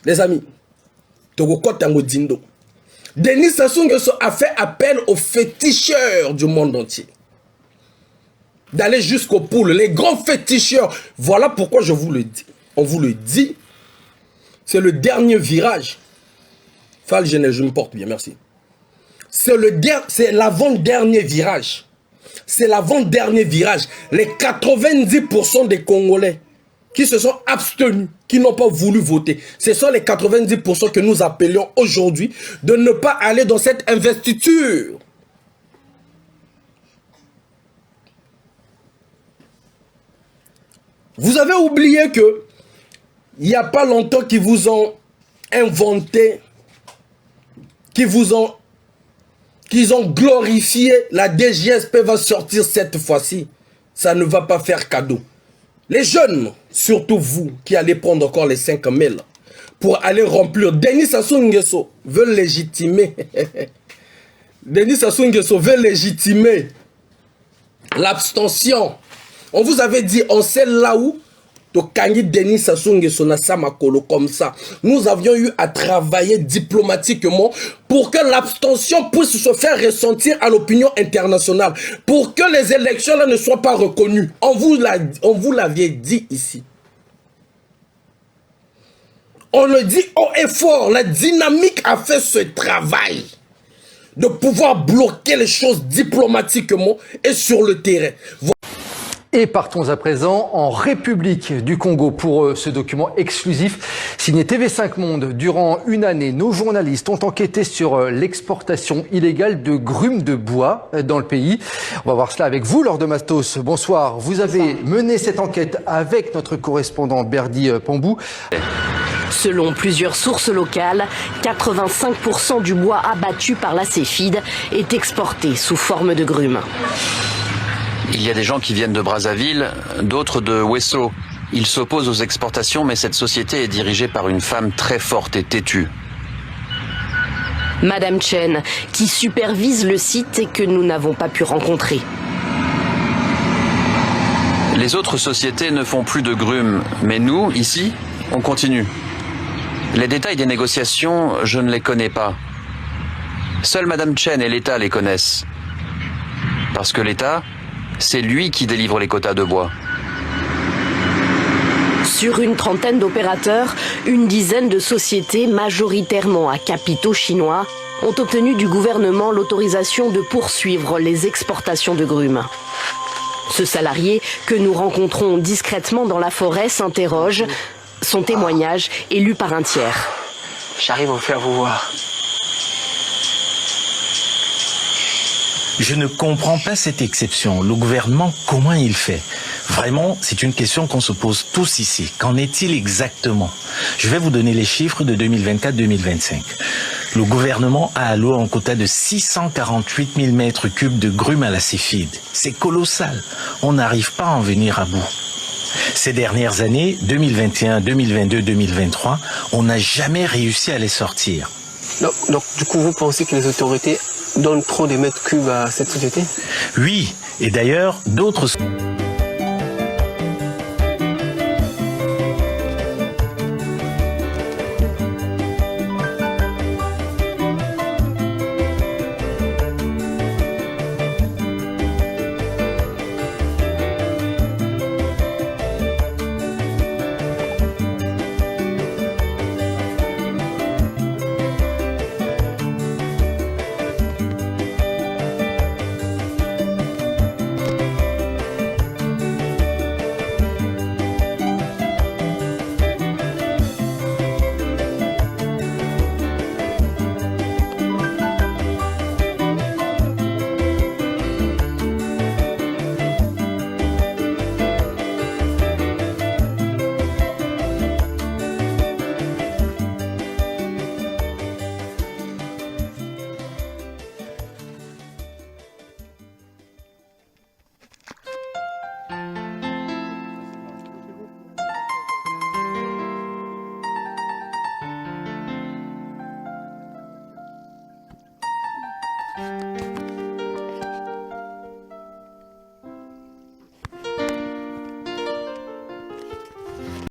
Les amis, Denis Sassou Nguesso a fait appel aux féticheurs du monde entier. D'aller jusqu'au poules, les grands féticheurs. Voilà pourquoi je vous le dis. On vous le dit. C'est le dernier virage. Fall, je me porte bien, merci. C'est l'avant-dernier virage. C'est l'avant-dernier virage. Les 90% des Congolais qui se sont abstenus, qui n'ont pas voulu voter, ce sont les 90% que nous appelions aujourd'hui de ne pas aller dans cette investiture. Vous avez oublié que il n'y a pas longtemps qu'ils vous ont inventé, qu'ils ont glorifié, la DGSP va sortir cette fois-ci. Ça ne va pas faire cadeau. Les jeunes, surtout vous, qui allez prendre encore les 5 000 pour aller remplir. Denis Sassou Nguesso veut légitimer. Denis Sassou Nguesso veut légitimer l'abstention. On vous avait dit, on sait là où Denis Sassou Nguesso na Samakolo comme ça. Nous avions eu à travailler diplomatiquement pour que l'abstention puisse se faire ressentir à l'opinion internationale. Pour que les élections là ne soient pas reconnues. On vous l'avait dit ici. On le dit haut et fort. La dynamique a fait ce travail de pouvoir bloquer les choses diplomatiquement et sur le terrain. Et partons à présent en République du Congo pour ce document exclusif signé TV5 Monde. Durant une année, nos journalistes ont enquêté sur l'exportation illégale de grumes de bois dans le pays. On va voir cela avec vous, Laure de Mastos. Bonsoir. Vous avez mené cette enquête avec notre correspondant Berdy Pambou. Selon plusieurs sources locales, 85% du bois abattu par la Céfide est exporté sous forme de grumes. Il y a des gens qui viennent de Brazzaville, d'autres de Wesso. Ils s'opposent aux exportations, mais cette société est dirigée par une femme très forte et têtue. Madame Chen, qui supervise le site et que nous n'avons pas pu rencontrer. Les autres sociétés ne font plus de grumes, mais nous, ici, on continue. Les détails des négociations, je ne les connais pas. Seule Madame Chen et l'État les connaissent. Parce que l'État, c'est lui qui délivre les quotas de bois. Sur une trentaine d'opérateurs, une dizaine de sociétés, majoritairement à capitaux chinois, ont obtenu du gouvernement l'autorisation de poursuivre les exportations de grumes. Ce salarié, que nous rencontrons discrètement dans la forêt, s'interroge. Son témoignage est lu par un tiers. J'arrive à vous faire vous voir. Je ne comprends pas cette exception. Le gouvernement, comment il fait? Vraiment, c'est une question qu'on se pose tous ici. Qu'en est-il exactement? Je vais vous donner les chiffres de 2024-2025. Le gouvernement a alloué un quota de 648 000 mètres cubes de grumes à la Céfide. C'est colossal. On n'arrive pas à en venir à bout. Ces dernières années, 2021, 2022, 2023, on n'a jamais réussi à les sortir. Donc, du coup, vous pensez que les autorités donnent trop de mètres cubes à cette société? Oui, et d'ailleurs, d'autres...